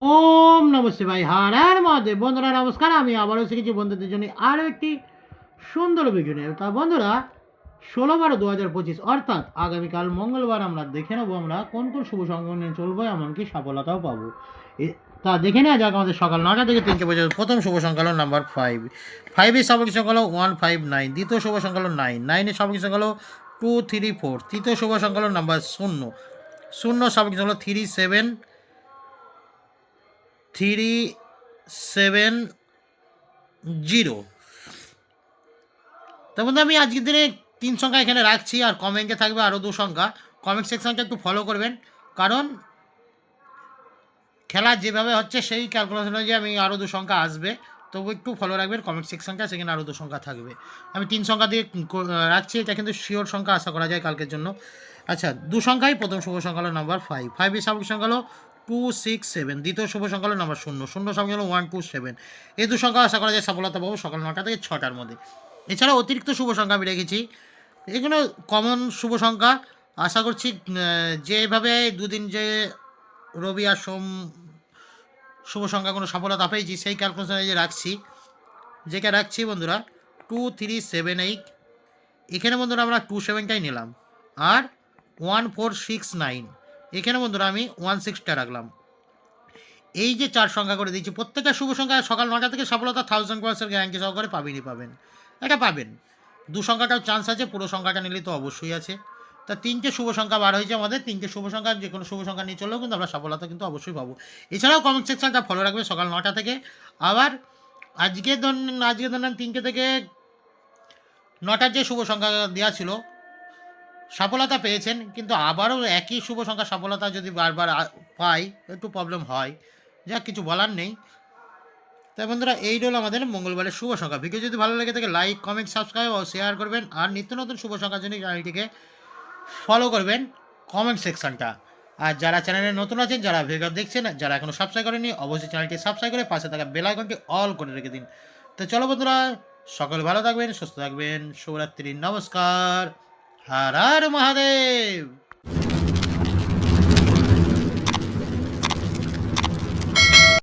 ওম নমঃ শিবায়। হর হর মহাদেব। বন্ধুরা নমস্কার, আমি আবারও এসে গেছি বন্ধুদের জন্য আরও একটি সুন্দর ভিডিও নিয়ে। তা বন্ধুরা 16/12/2025 অর্থাৎ আগামীকাল মঙ্গলবার আমরা দেখে নেবো আমরা কোন কোন শুভ সংখ্যা নিয়ে চলবো, এমনকি সফলতাও পাবো। তা দেখে নেওয়া যাক আমাদের সকাল 9টা থেকে 3টে পর্যন্ত। প্রথম শুভ সংখ্যা হলো নাম্বার 5। 5 এর সাপেক্ষে সংখ্যা হলো 159। দ্বিতীয় শুভ সংখ্যা হলো 9। 9 এর সাপেক্ষে সংখ্যা হলো 234। তৃতীয় শুভ সংখ্যা হলো নাম্বার 0। 0 সাপেক্ষে সংখ্যা হলো 37। 370। তার মধ্যে আমি আজকের দিনে 3 সংখ্যা এখানে রাখছি, আর কমেন্টে থাকবে আরও 2 সংখ্যা। কমেন্ট সেকশনটা একটু ফলো করবেন, কারণ খেলা যেভাবে হচ্ছে সেই ক্যালকুলেশন অনুযায়ী আমি আরও 2 সংখ্যা আসবে। তবু একটু ফলো রাখবেন কমেন্ট সেকশনটা, সেখানে আরও 2 সংখ্যা থাকবে। আমি 3 সংখ্যা দিয়ে রাখছি, এটা কিন্তু শিওর সংখ্যা আশা করা যায় কালকের জন্য। আচ্ছা, 2 সংখ্যাই। প্রথম শুভ সংখ্যা হলো নাম্বার 5। 5 এর সাপেক্ষে সংখ্যা হলো 267। দ্বিতীয় শুভ সংখ্যা হলো নাম্বার 0। 0 সংখ্যা হলো 127। এই 2 সংখ্যা আশা করা যায় সফলতা পাবো সকাল 9টা থেকে 6টার মধ্যে। এছাড়া অতিরিক্ত শুভ সংখ্যা আমি রেখেছি, এগুলো কমন শুভ সংখ্যা। আশা করছি যেভাবে দুদিন যে রবি আর সোম শুভ সংখ্যা কোনো সফলতা পেয়েছি, সেই ক্যালকুলেশনে যে রাখছি, যেটা রাখছি বন্ধুরা 2378। এখানে বন্ধুরা আমরা 27টাই নিলাম, আর 1469 এখানে বন্ধুরা আমি 16টা রাখলাম। এই যে 4 সংখ্যা করে দিচ্ছি, প্রত্যেকটা শুভ সংখ্যা সকাল 9টা থেকে সফলতা 1000% গ্যারান্টি সহকারে পাবেন। এটা পাবেন। 2 সংখ্যাটাও চান্স আছে, পুরো সংখ্যাটা নিলে তো অবশ্যই আছে। তা 3টে শুভ সংখ্যা বার হয়েছে আমাদের। 3টে শুভ সংখ্যা, যে কোনো শুভ সংখ্যা নিয়ে চললেও কিন্তু আমরা সফলতা কিন্তু অবশ্যই পাবো। এছাড়াও কমেন্ট সেকশনটা ফলো রাখবে সকাল 9টা থেকে। আবার আজকে ধরুন 3টে থেকে 9টার যে শুভ সংখ্যা দেওয়া ছিল, সফলতা পেয়েছেন, কিন্তু আবারও একই শুভ সংখ্যা সফলতা যদি বারবার পাই, একটু প্রবলেম হয়। যাক, কিছু বলার নেই। তাই বন্ধুরা, এই হলো আমাদের মঙ্গলবারের শুভ সংখ্যা। ভিডিও যদি ভালো লেগে থাকে লাইক, কমেন্ট, সাবস্ক্রাইব ও শেয়ার করবেন। আর নিত্য নতুন শুভ সংখ্যার জন্য চ্যানেলটিকে ফলো করবেন কমেন্ট সেকশনটা। আর যারা চ্যানেলে নতুন আছেন, যারা ভিডিও দেখছেন, যারা এখনও সাবস্ক্রাইব করেনি, অবশ্যই চ্যানেলটি সাবস্ক্রাইব করে পাশে থাকা বেল আইকনটি অল করে রেখে দিন। তো চলো বন্ধুরা, সকলে ভালো থাকবেন, সুস্থ থাকবেন। শুভরাত্রি, নমস্কার, হর হর মহাদেব।